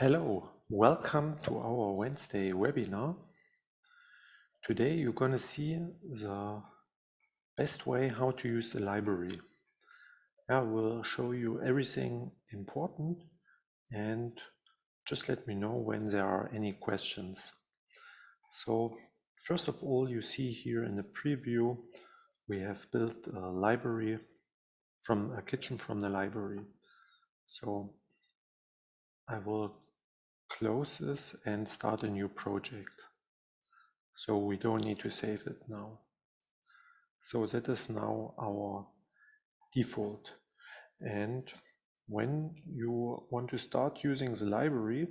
Hello, welcome to our Wednesday webinar. Today you're going to see the best way how to use the library. I will show you everything important and just let me know when there are any questions. So first of all, you see here in the preview, we have built a library from a kitchen from the library. So I will close this and start a new project. So we don't need to save it now. So that is now our default. And when you want to start using the library,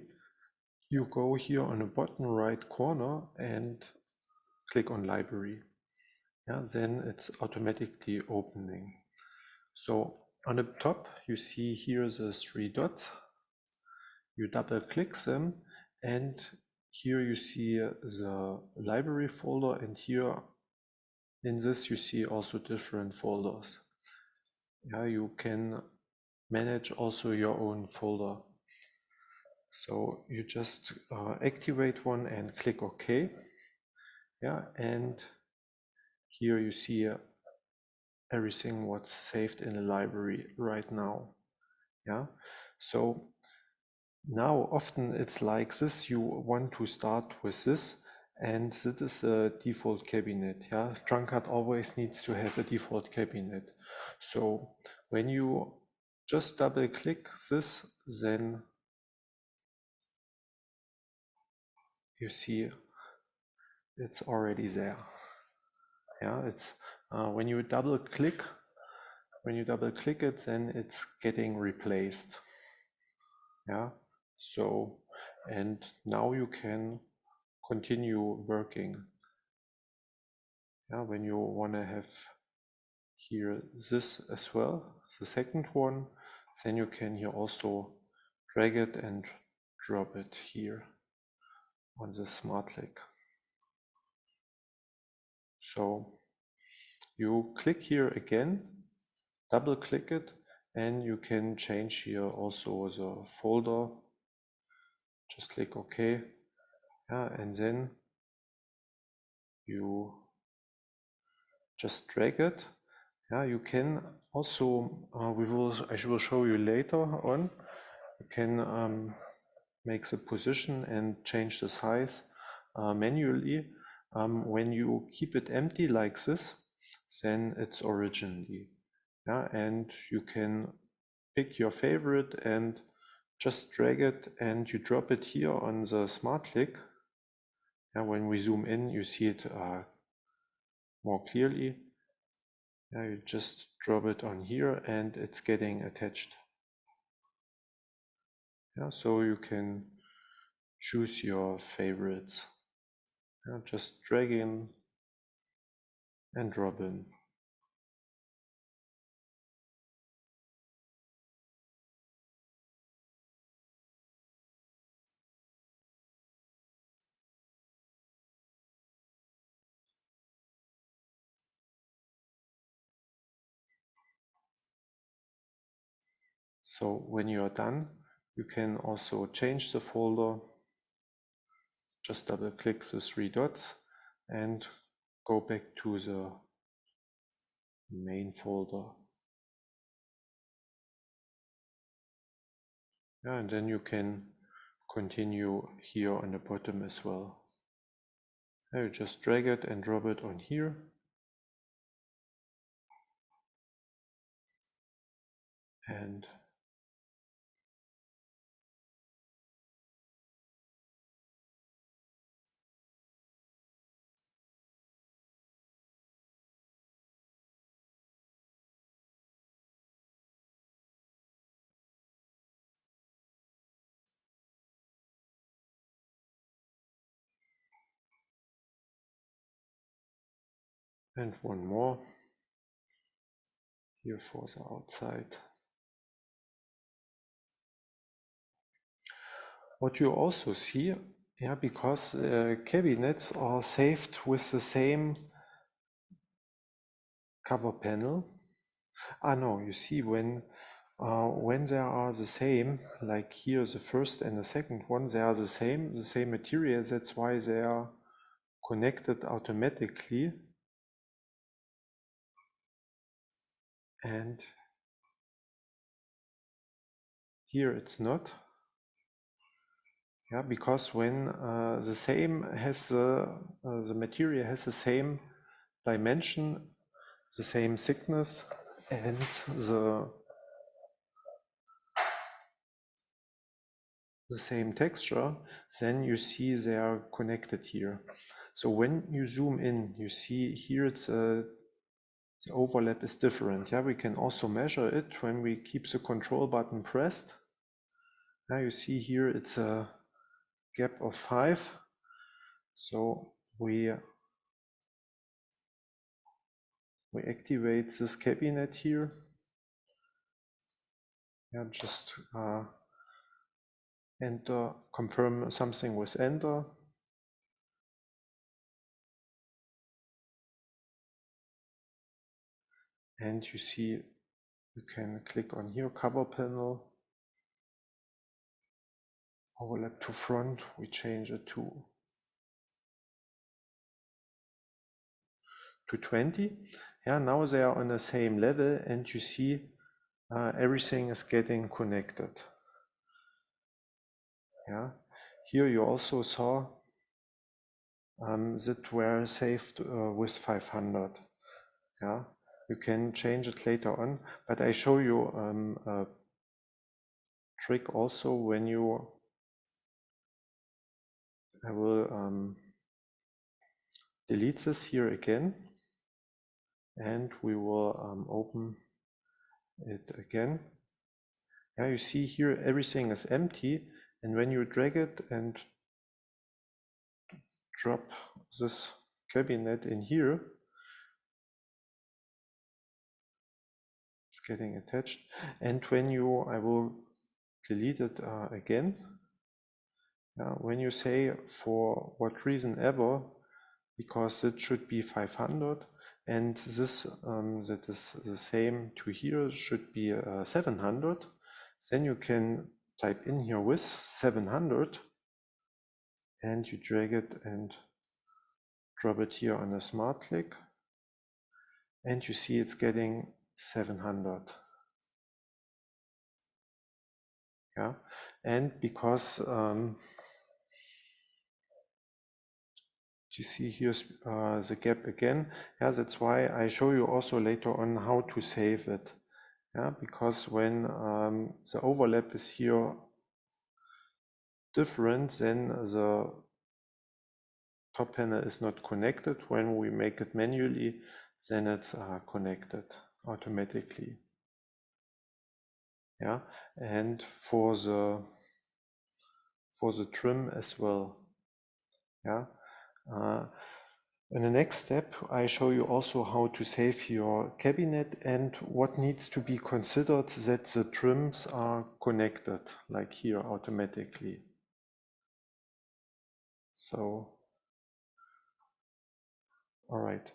you go here on the bottom right corner and click on library. Yeah, then it's automatically opening. So on the top, you see here the three dots. You double click them and here you see the library folder, and here in this you see also different folders. Yeah, you can manage also your own folder. So you just activate one and click OK. Yeah, and here you see everything what's saved in the library right now. Yeah, so now often it's like this. You want to start with this, and this is a default cabinet. Yeah, TrunCAD always needs to have a default cabinet. So when you just double click this, then you see it's already there. Yeah, it's when you double click it, then it's getting replaced. Yeah, so and now you can continue working. Yeah, when you want to have here this as well, the second one, then you can here also drag it and drop it here on the smart link. So you click here again, double click it, and you can change here also the folder. Just click OK. Yeah, and then you just drag it. Yeah, you can also, I will show you later on, you can make the position and change the size manually. When you keep it empty like this, then it's originally. Yeah, and you can pick your favorite and just drag it and you drop it here on the smart click. And when we zoom in, you see it more clearly. Yeah, you just drop it on here and it's getting attached. Yeah, so you can choose your favorites. Yeah, just drag in and drop in. So when you are done, you can also change the folder. Just double click the three dots and go back to the main folder. Yeah, and then you can continue here on the bottom as well. Yeah, you just drag it and drop it on here. And one more here for the outside. What you also see, yeah, because cabinets are saved with the same cover panel. No, you see when when they are the same, like here the first and the second one, they are the same material. That's why they are connected automatically. And here it's not. Yeah, because when the same has the material has the same dimension, the same thickness, and the same texture, then you see they are connected here. So when you zoom in, you see here it's the overlap is different. Yeah, we can also measure it when we keep the control button pressed. Now you see here it's a gap of 5. So we activate this cabinet here. Yeah, just enter, confirm something with enter. And you see, you can click on here, cover panel, overlap to front, we change it to 20. Yeah, now they are on the same level, and you see everything is getting connected. Yeah, here you also saw that were saved with 500. Yeah, you can change it later on, but I show you a trick also when you, I will delete this here again, and we will open it again. Yeah, you see here everything is empty, and when you drag it and drop this cabinet in here, it's getting attached. And when you, I will delete it again. When you say for what reason ever, because it should be 500, and this that is the same to here should be 700, then you can type in here with 700, and you drag it and drop it here on a smart click, and you see it's getting 700. Yeah, and because you see here's the gap again. Yeah, that's why I show you also later on how to save it. Yeah, because when the overlap is here different, then the top panel is not connected. When we make it manually, then it's connected automatically. Yeah, and for the trim as well. Yeah. In the next step, I show you also how to save your cabinet and what needs to be considered that the trims are connected, like here automatically. So, all right.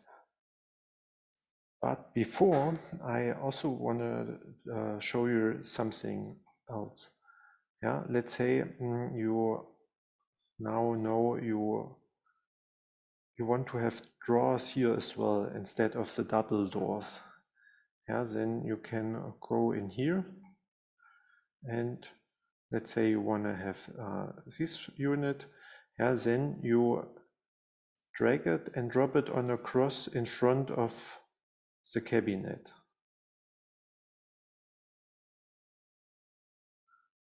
But before, I also want to show you something else. Yeah, let's say you now know you want to have drawers here as well instead of the double doors. Yeah, then you can go in here, and let's say you want to have this unit. Yeah, then you drag it and drop it on a cross in front of the cabinet.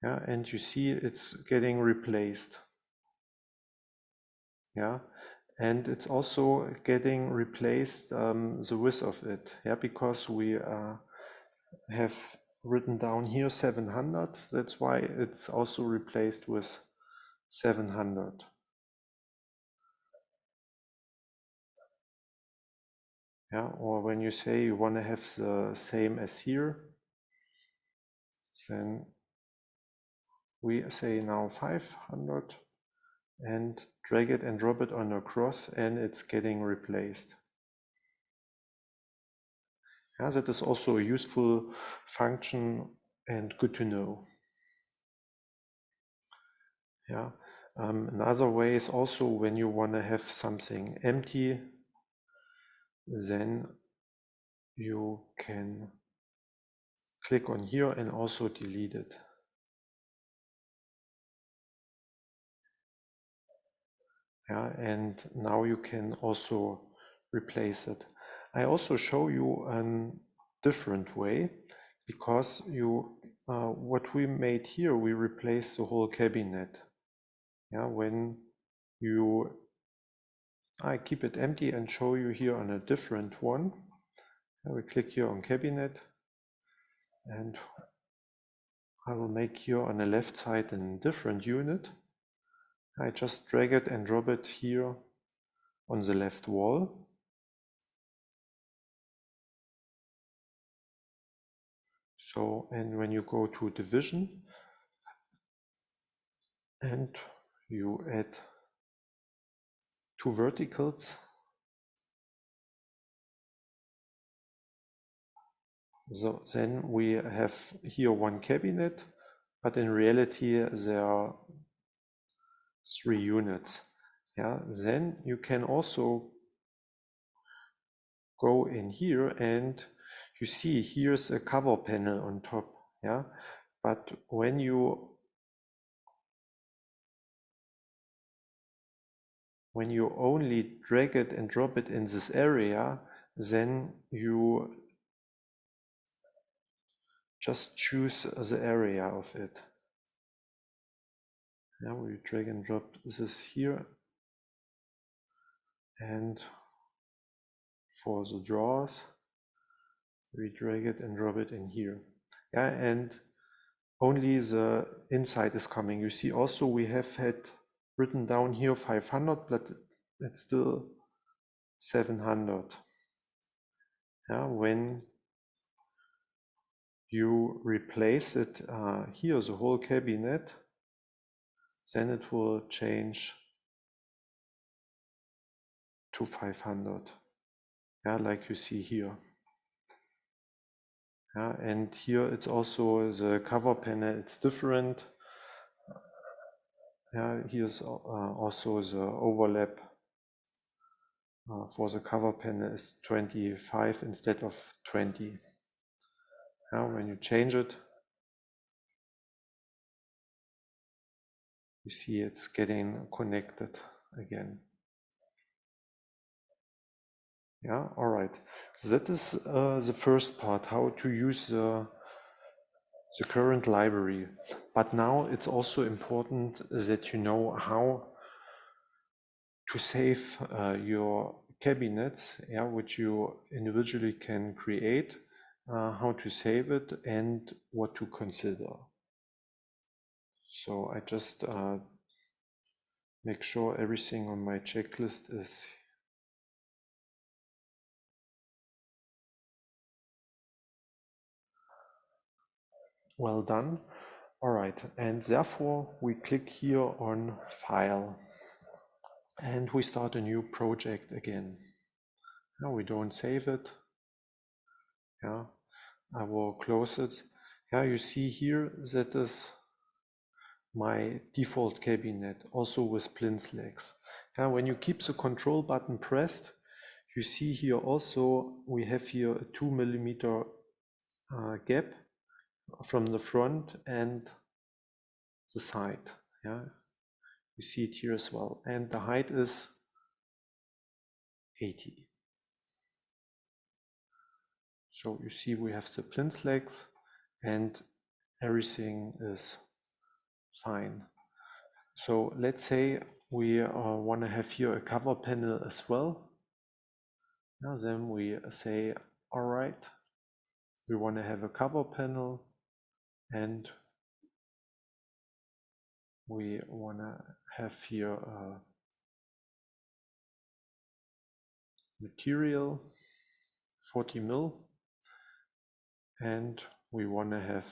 Yeah, and you see it's getting replaced. Yeah, and it's also getting replaced the width of it. Yeah, because we have written down here 700. That's why it's also replaced with 700. Yeah, or when you say you want to have the same as here, then we say now 500 and drag it and drop it on a cross, and it's getting replaced. Yeah, that is also a useful function and good to know. Yeah. Another way is also when you want to have something empty, then you can click on here and also delete it. Yeah, and now you can also replace it. I also show you a different way, because what we made here, we replaced the whole cabinet. Yeah, when I keep it empty and show you here on a different one. We click here on cabinet, and I will make here on the left side a different unit. I just drag it and drop it here on the left wall. So, and when you go to division and you add two verticals, so then we have here one cabinet, but in reality there are 3 units. Yeah, then you can also go in here and you see here's a cover panel on top. Yeah, but when you only drag it and drop it in this area, then you just choose the area of it. Now we drag and drop this here, and for the drawers we drag it and drop it in here. Yeah, and only the inside is coming. You see also we have had written down here 500, but it's still 700. Yeah, when you replace it here, the whole cabinet, then it will change to 500. Yeah, like you see here. Yeah, and here it's also the cover panel, it's different. Yeah, here's also the overlap for the cover panel is 25 instead of 20. Now when you change it, you see it's getting connected again. Yeah, all right. So that is the first part, how to use the current library. But now it's also important that you know how to save your cabinets, yeah, which you individually can create, how to save it and what to consider. So I just make sure everything on my checklist is well done. All right, and therefore we click here on File and we start a new project again. Now we don't save it. Yeah, I will close it. Yeah, you see here that is my default cabinet, also with plinth legs. Yeah, when you keep the control button pressed, you see here also we have here a 2 millimeter gap from the front and the side. Yeah, you see it here as well, and the height is 80. So you see we have the plinth legs and everything is fine. So let's say we want to have here a cover panel as well. Now then we say, all right, we want to have a cover panel and we want to have here a material 40 mil, and we want to have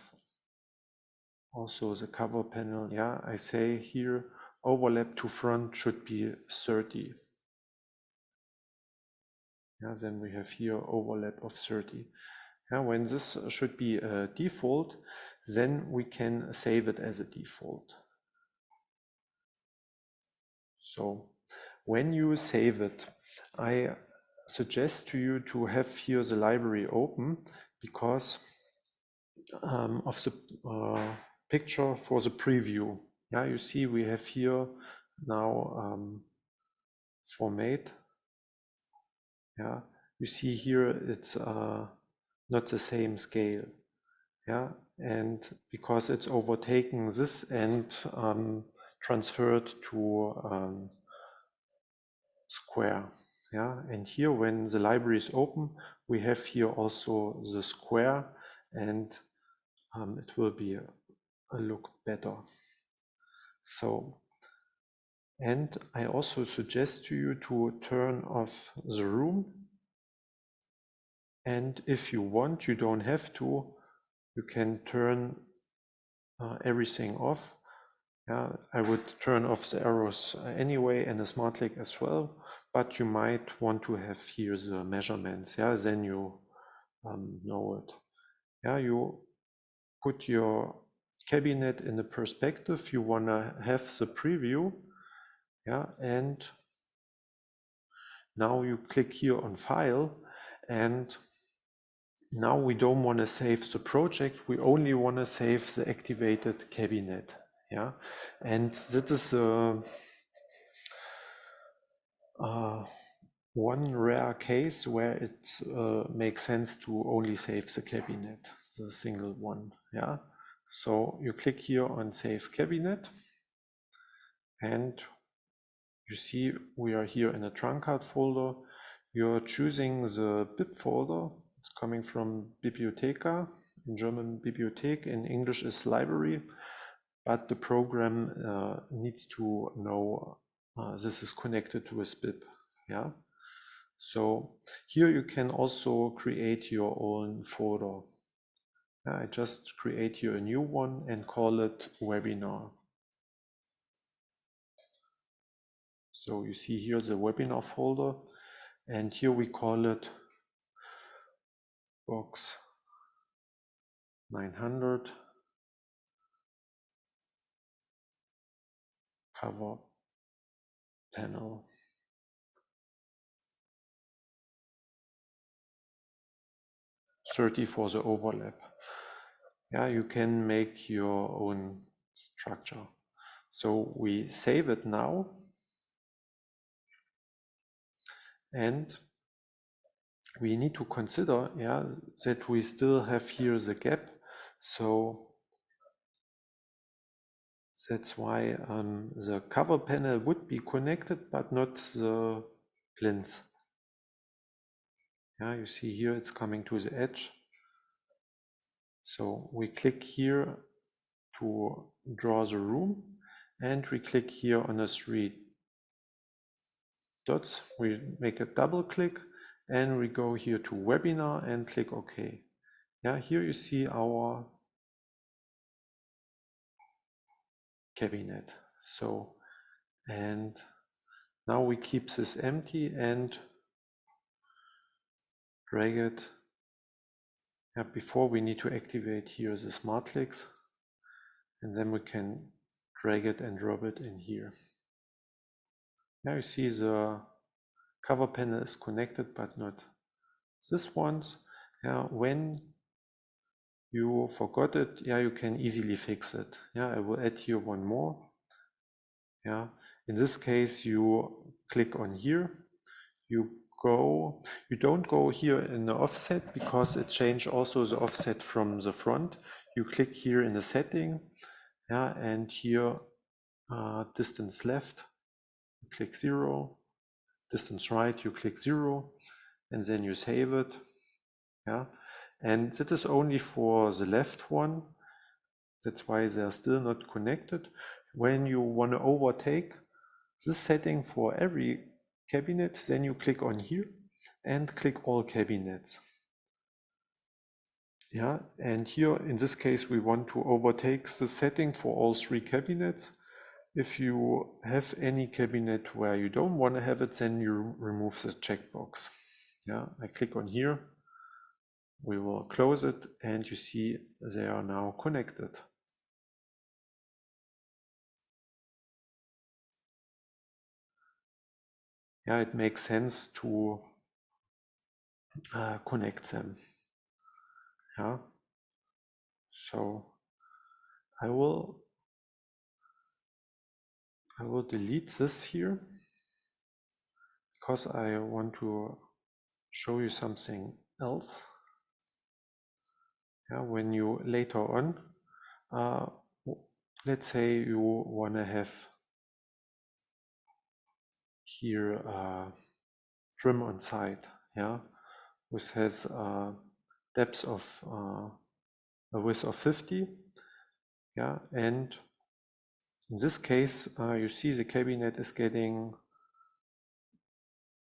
also the cover panel. Yeah, I say here overlap to front should be 30. Yeah, then we have here overlap of 30. Yeah, when this should be a default, then we can save it as a default. So when you save it, I suggest to you to have here the library open because of the picture for the preview. Yeah, you see we have here now format. Yeah, you see here it's not the same scale. Yeah, and because it's overtaken this and transferred to square. Yeah, and here when the library is open, we have here also the square, and it will be a look better. So, and I also suggest to you to turn off the room. And if you want, you don't have to, you can turn everything off. Yeah, I would turn off the arrows anyway and the smart click as well, but you might want to have here the measurements. Yeah, then you know it. Yeah, you put your cabinet in the perspective. You want to have the preview. Yeah, and now you click here on File, and now we don't want to save the project. We only want to save the activated cabinet. Yeah, and that is one rare case where it makes sense to only save the cabinet, the single one. Yeah, so you click here on Save Cabinet, and you see we are here in a TrunCAD folder. You're choosing the BIP folder. It's coming from Bibliotheca, in German Bibliothek, in English is library, but the program needs to know this is connected to a BIP. Yeah. So here you can also create your own folder. I just create here a new one and call it webinar. So you see here the webinar folder, and here we call it box 900 cover panel. 30 for the overlap. Yeah, you can make your own structure. So we save it now, and we need to consider, yeah, that we still have here the gap. So that's why the cover panel would be connected, but not the plinth. Yeah, you see here it's coming to the edge. So we click here to draw the room, and we click here on the 3 dots. We make a double click, and we go here to webinar and click OK. Yeah, here you see our cabinet. So, and now we keep this empty and drag it. Yeah, before we need to activate here the smart clicks, and then we can drag it and drop it in here. Now you see the cover panel is connected, but not this one's. Yeah, when you forgot it, yeah, you can easily fix it. Yeah, I will add here one more. Yeah, in this case, you click on here. You don't go here in the offset because it changed also the offset from the front. You click here in the setting, yeah, and here distance left, you click 0, distance right, you click 0, and then you save it. Yeah, and that is only for the left one. That's why they're still not connected. When you want to overtake this setting for every cabinet, then you click on here and click all cabinets. Yeah, and here in this case we want to overtake the setting for all 3 cabinets. If you have any cabinet where you don't want to have it, then you remove the checkbox. Yeah, I click on here we will close it, and you see they are now connected. Yeah, it makes sense to connect them. Yeah, so I will delete this here because I want to show you something else. Yeah, when you later on, let's say you want to have here trim on site, yeah, which has depth of a width of 50, yeah, and in this case you see the cabinet is getting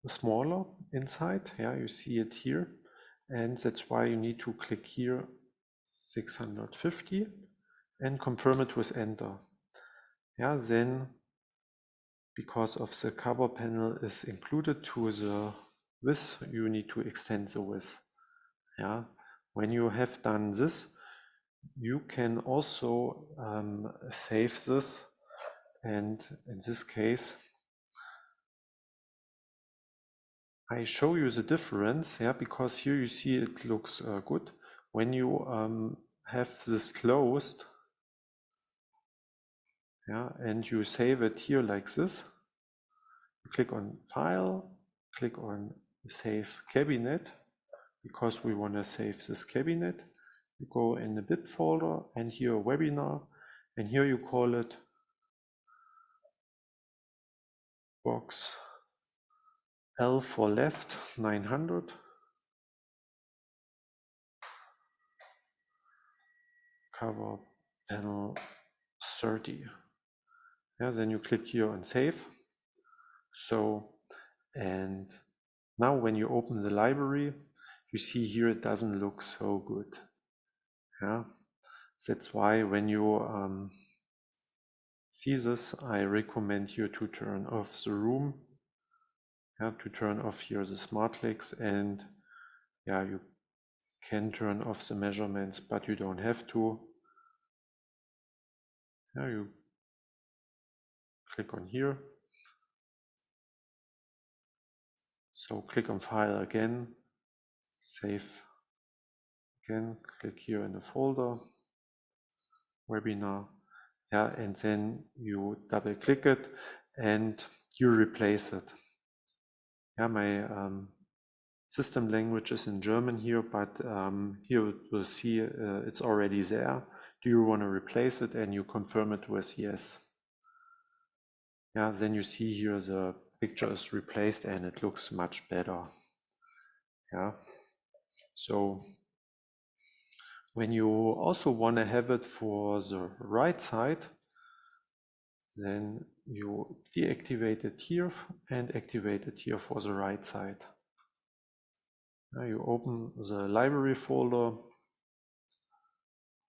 smaller inside, yeah, you see it here, and that's why you need to click here 650 and confirm it with enter. Yeah, then because of the cover panel is included to the width, you need to extend the width. Yeah, when you have done this, you can also save this, and in this case I show you the difference, yeah, because here you see it looks good. When you have this closed, yeah, and you save it here like this, you click on File, click on Save Cabinet, because we want to save this cabinet. You go in the bit folder, and here Webinar, and here you call it box L for left 900, cover panel 30. Yeah, then you click here on save. So, and now when you open the library, you see here it doesn't look so good. Yeah, that's why when you see this, I recommend you to turn off the room. Yeah, to turn off here the smart legs, and yeah, you can turn off the measurements, but you don't have to. Yeah, you click on here. So click on File again, save again, click here in the folder, Webinar, yeah, and then you double click it and you replace it. Yeah, my system language is in German here, but here we'll see it's already there. Do you want to replace it? And you confirm it with yes. Yeah, then you see here the picture is replaced and it looks much better. Yeah, so when you also want to have it for the right side, then you deactivate it here and activate it here for the right side. Now you open the library folder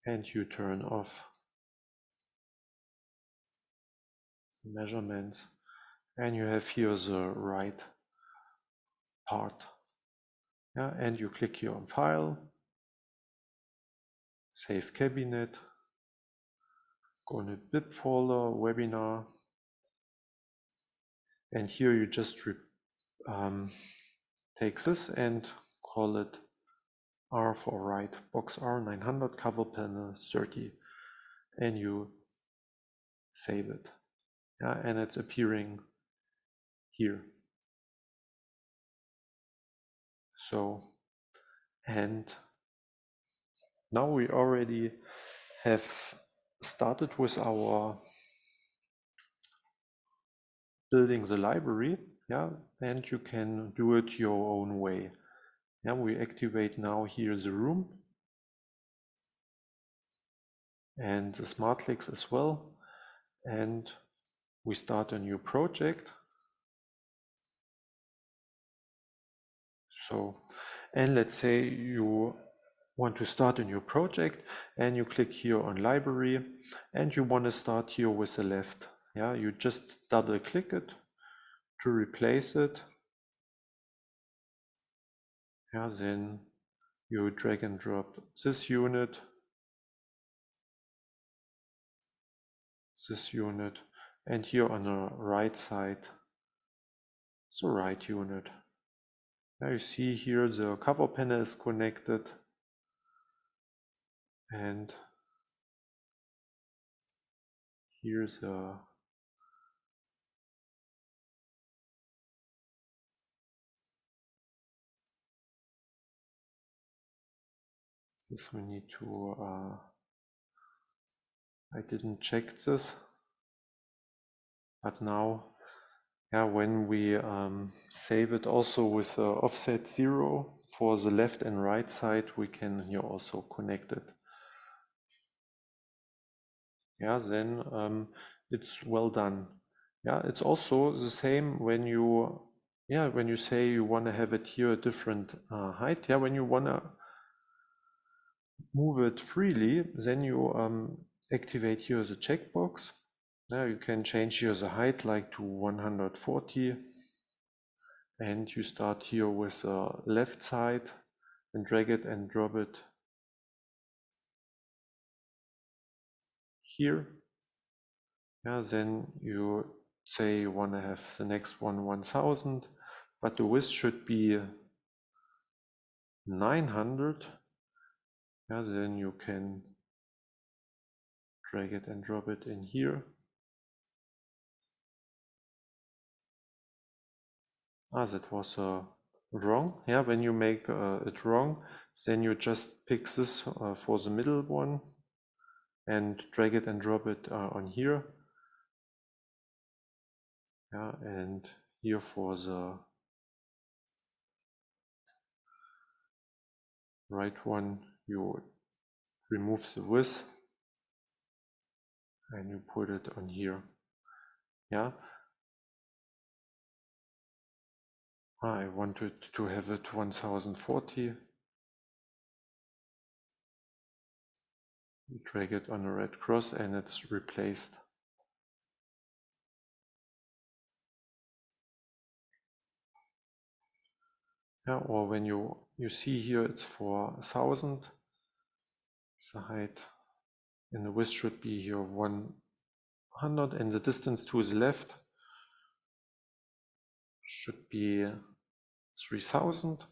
and you turn off the measurements, and you have here the right part. Yeah, and you click here on File, Save Cabinet, go in the bit folder, Webinar, and here you just take this and call it R for right, box R900, cover panel 30, and you save it. Yeah, and it's appearing here. So, and now we already have started with our building the library, yeah, and you can do it your own way. Yeah, we activate now here the room and the smart legs as well, and we start a new project. So, and let's say you want to start a new project, and you click here on library, and you want to start here with the left. Yeah, you just double click it to replace it. Yeah, then you drag and drop this unit, and here on the right side, the right unit. Now you see here the cover panel is connected, and here's this we need to, I didn't check this, but now, yeah, when we save it also with offset 0 for the left and right side, we can here also connect it. Yeah, then it's well done. Yeah, it's also the same when you, yeah, when you say you want to have it here a different height. Yeah, when you want to move it freely, then you activate here the checkbox. Now you can change here the height like to 140, and you start here with the left side and drag it and drop it here. Yeah, then you say you want to have the next one 1000, but the width should be 900. Yeah, then you can drag it and drop it in here. That was wrong. Yeah, when you make it wrong, then you just pick this for the middle one and drag it and drop it on here. Yeah, and here for the right one, you remove the width and you put it on here. Yeah. I wanted to have it 1040. You drag it on a red cross and it's replaced. Yeah, or when you see here it's for 1000, the height and the width should be here 100, and the distance to the left should be 3000.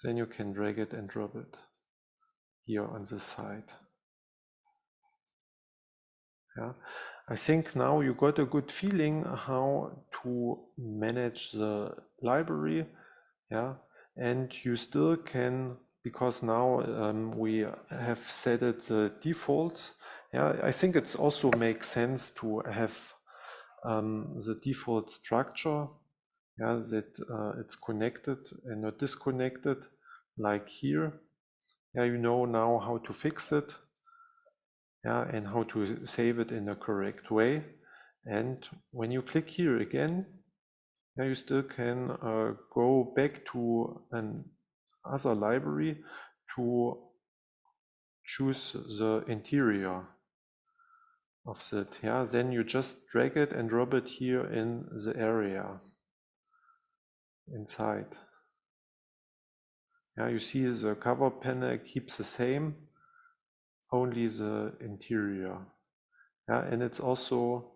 Then you can drag it and drop it here on this side. Yeah, I think now you got a good feeling how to manage the library. Yeah, and you still can, because now we have set it the defaults. Yeah, I think it's also makes sense to have the default structure. Yeah, that it's connected and not disconnected, like here. Yeah, you know now how to fix it. Yeah, and how to save it in the correct way. And when you click here again, yeah, you still can go back to an other library to choose the interior of it. Yeah, then you just drag it and drop it here in the area inside. Yeah, you see the cover panel keeps the same, only the interior. Yeah, and it's also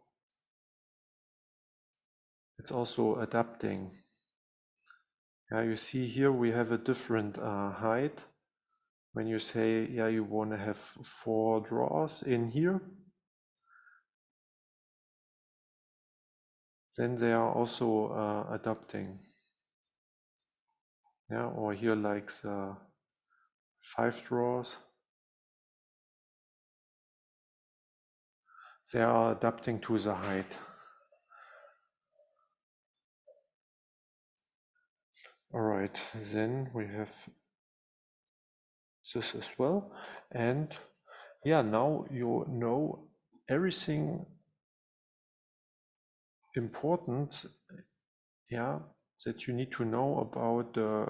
adapting. Yeah, you see here we have a different height. When you say, yeah, you want to have 4 drawers in here, then they are also adapting. Yeah, or here like the 5 drawers. They are adapting to the height. All right, then we have this as well. And yeah, now you know everything important, yeah, that you need to know about the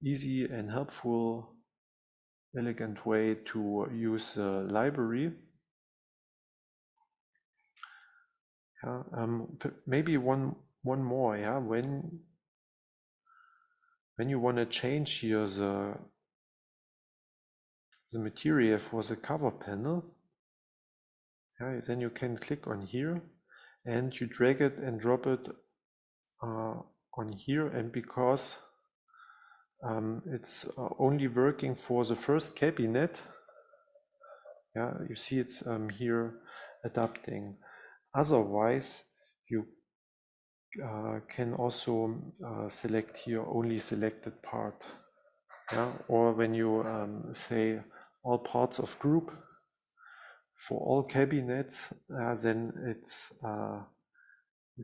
easy and helpful, elegant way to use the library. Yeah, maybe one more. Yeah, when you want to change here the material for the cover panel. Then you can click on here and you drag it and drop it on here, and because it's only working for the first cabinet, you see it's here adapting. Otherwise, you can also select here only selected part, or when you say all parts of group for all cabinets, then it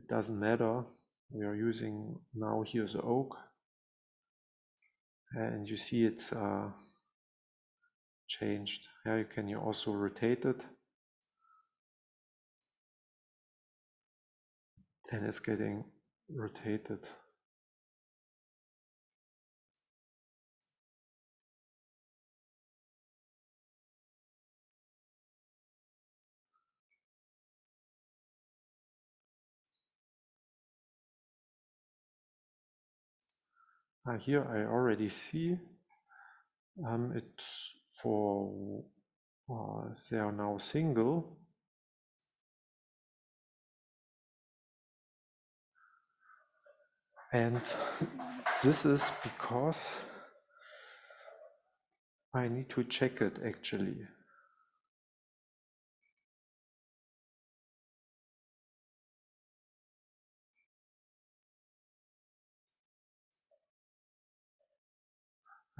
doesn't matter. We are using now here the oak, and you see it's changed. You can also rotate it, and it's getting rotated. Here I already see it's for they are now single, and this is because I need to check it actually.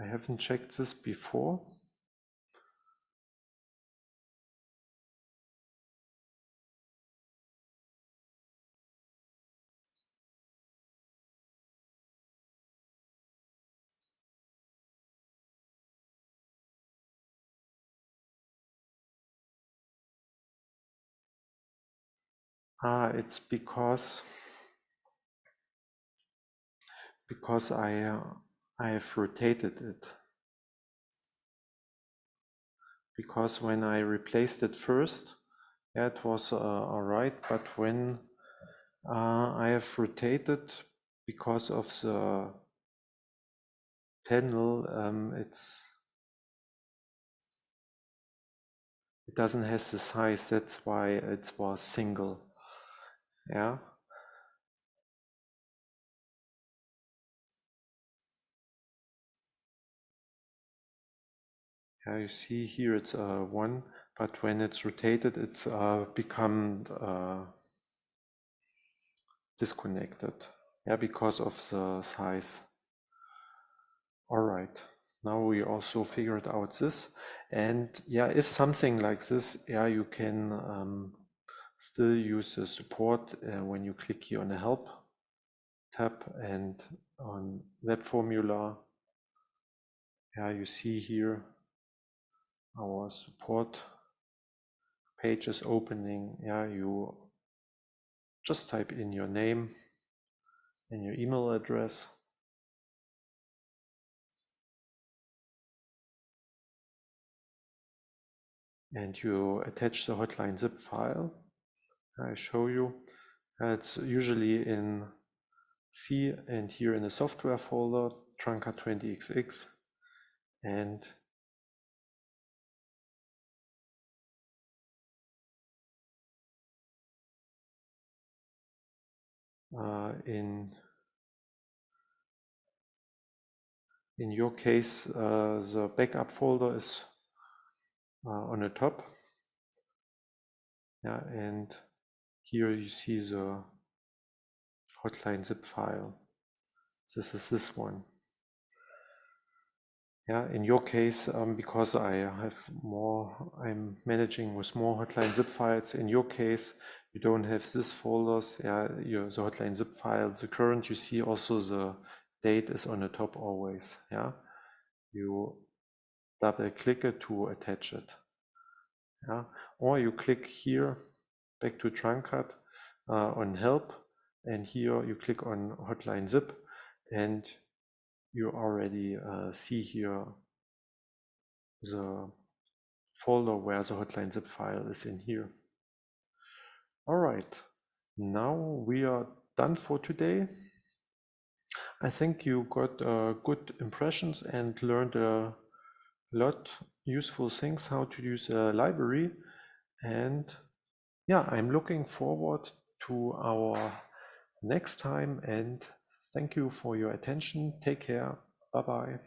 I haven't checked this before. It's because I have rotated it. Because when I replaced it first, it was all right, but when I have rotated because of the panel, it doesn't have the size. That's why it was single. You see here it's 1, but when it's rotated, it's become disconnected. Because of the size. All right. Now we also figured out this, and if something like this, you can still use the support when you click here on the help tab and on web formula. You see here our support page is opening. You just type in your name and your email address. And you attach the hotline zip file. I show you. It's usually in C and here in the software folder, TrunCAD 20XX. And in your case, the backup folder is on the top. And here you see the hotline zip file. This is this one. In your case, because I'm managing with more hotline zip files. In your case, you don't have this folders. The hotline zip file, the current, you see also the date is on the top always. You double click it to attach it. Or you click here back to TrunCAD on help, and here you click on hotline zip, and you already see here the folder where the hotline zip file is in here. All right, now we are done for today. I think you got good impressions and learned a lot useful things how to use a library. And yeah, I'm looking forward to our next time, and thank you for your attention. Take care. Bye bye.